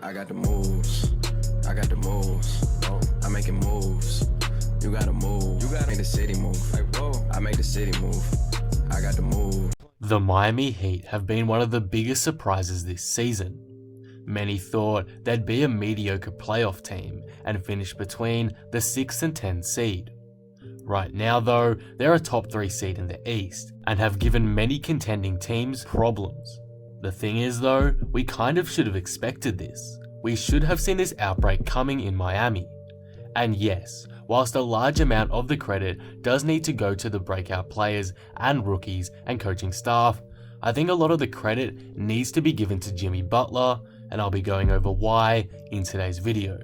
I got the moves. I got the moves. I'm making moves. You gotta move. You gotta make the city move. Like, whoa. I make the city move. I got the move. The Miami Heat have been one of the biggest surprises this season. Many thought they'd be a mediocre playoff team and finish between the 6th and 10th seed. Right now though, they're a top 3 seed in the East and have given many contending teams problems. The thing is though, we kind of should have expected this. We should have seen this outbreak coming in Miami. And yes, whilst a large amount of the credit does need to go to the breakout players and rookies and coaching staff, I think a lot of the credit needs to be given to Jimmy Butler, and I'll be going over why in today's video.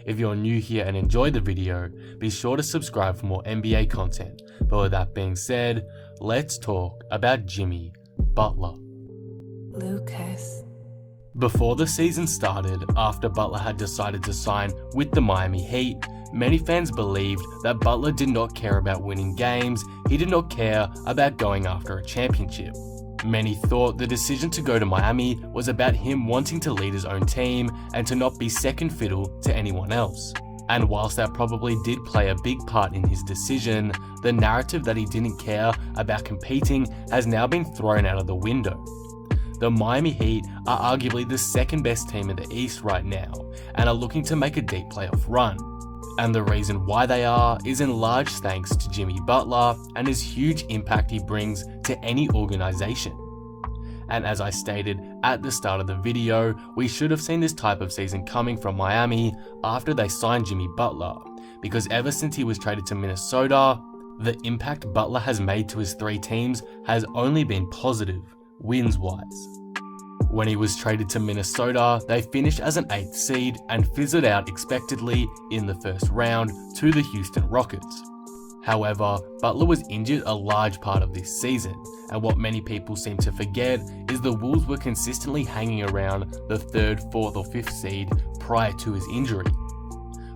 If you're new here and enjoyed the video, be sure to subscribe for more NBA content. But with that being said, let's talk about Jimmy Butler. Lucas. Before the season started, after Butler had decided to sign with the Miami Heat, many fans believed that Butler did not care about winning games, he did not care about going after a championship. Many thought the decision to go to Miami was about him wanting to lead his own team and to not be second fiddle to anyone else. And whilst that probably did play a big part in his decision, the narrative that he didn't care about competing has now been thrown out of the window. The Miami Heat are arguably the second best team in the East right now and are looking to make a deep playoff run. And the reason why they are is in large thanks to Jimmy Butler and his huge impact he brings to any organization. And as I stated at the start of the video, we should have seen this type of season coming from Miami after they signed Jimmy Butler, because ever since he was traded to Minnesota, the impact Butler has made to his 3 teams has only been positive, wins-wise. When he was traded to Minnesota, they finished as an 8th seed and fizzled out expectedly in the first round to the Houston Rockets. However, Butler was injured a large part of this season, and what many people seem to forget is the Wolves were consistently hanging around the 3rd, 4th or 5th seed prior to his injury.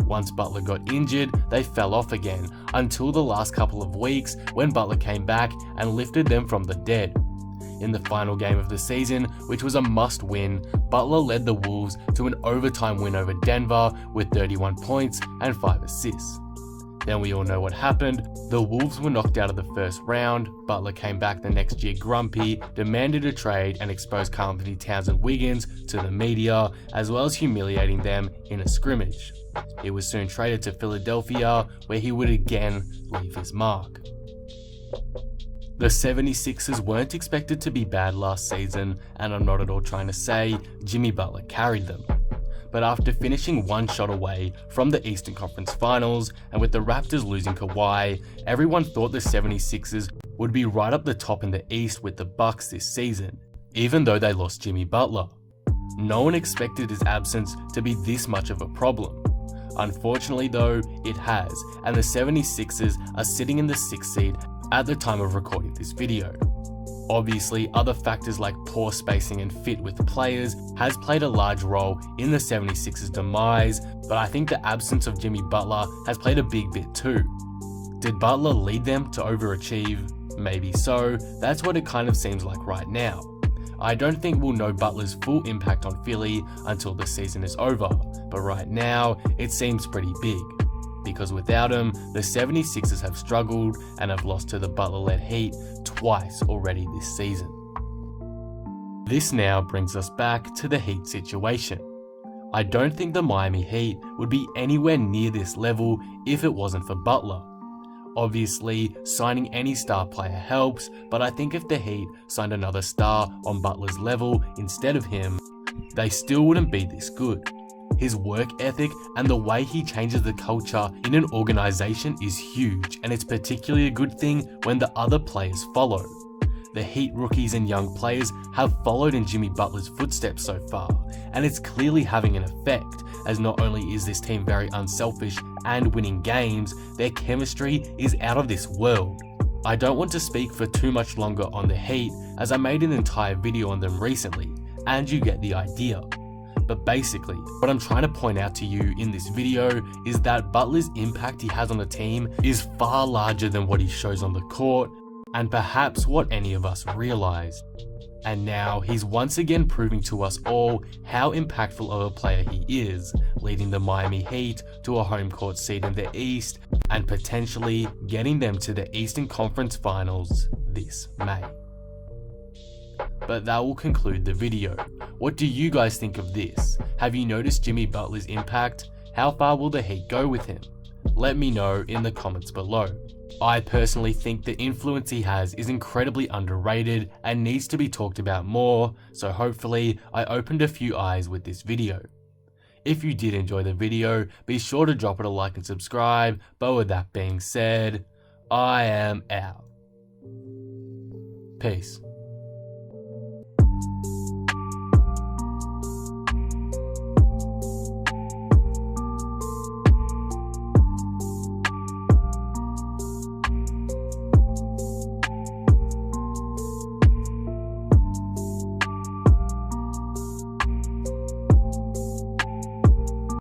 Once Butler got injured, they fell off again until the last couple of weeks when Butler came back and lifted them from the dead. In the final game of the season, which was a must-win, Butler led the Wolves to an overtime win over Denver with 31 points and 5 assists. Then we all know what happened. The Wolves were knocked out of the first round. Butler came back the next year grumpy, demanded a trade, and exposed Karl and Wiggins to the media, as well as humiliating them in a scrimmage. He was soon traded to Philadelphia, where he would again leave his mark. The 76ers weren't expected to be bad last season, and I'm not at all trying to say Jimmy Butler carried them. But after finishing one shot away from the Eastern Conference Finals, and with the Raptors losing Kawhi, everyone thought the 76ers would be right up the top in the East with the Bucks this season, even though they lost Jimmy Butler. No one expected his absence to be this much of a problem. Unfortunately though, it has, and the 76ers are sitting in the 6th seed at the time of recording this video. Obviously, other factors like poor spacing and fit with players has played a large role in the 76ers' demise, but I think the absence of Jimmy Butler has played a big bit too. Did Butler lead them to overachieve? Maybe so, that's what it kind of seems like right now. I don't think we'll know Butler's full impact on Philly until the season is over, but right now, it seems pretty big. Because without him, the 76ers have struggled and have lost to the Butler-led Heat twice already this season. This now brings us back to the Heat situation. I don't think the Miami Heat would be anywhere near this level if it wasn't for Butler. Obviously, signing any star player helps, but I think if the Heat signed another star on Butler's level instead of him, they still wouldn't be this good. His work ethic and the way he changes the culture in an organization is huge, and it's particularly a good thing when the other players follow. The Heat rookies and young players have followed in Jimmy Butler's footsteps so far, and it's clearly having an effect, as not only is this team very unselfish and winning games, their chemistry is out of this world. I don't want to speak for too much longer on the Heat, as I made an entire video on them recently, and you get the idea. But basically, what I'm trying to point out to you in this video is that Butler's impact he has on the team is far larger than what he shows on the court, and perhaps what any of us realize. And now he's once again proving to us all how impactful of a player he is, leading the Miami Heat to a home court seat in the East and potentially getting them to the Eastern Conference Finals this May. But that will conclude the video. What do you guys think of this? Have you noticed Jimmy Butler's impact? How far will the Heat go with him? Let me know in the comments below. I personally think the influence he has is incredibly underrated and needs to be talked about more, so hopefully I opened a few eyes with this video. If you did enjoy the video, be sure to drop it a like and subscribe, but with that being said, I am out. Peace.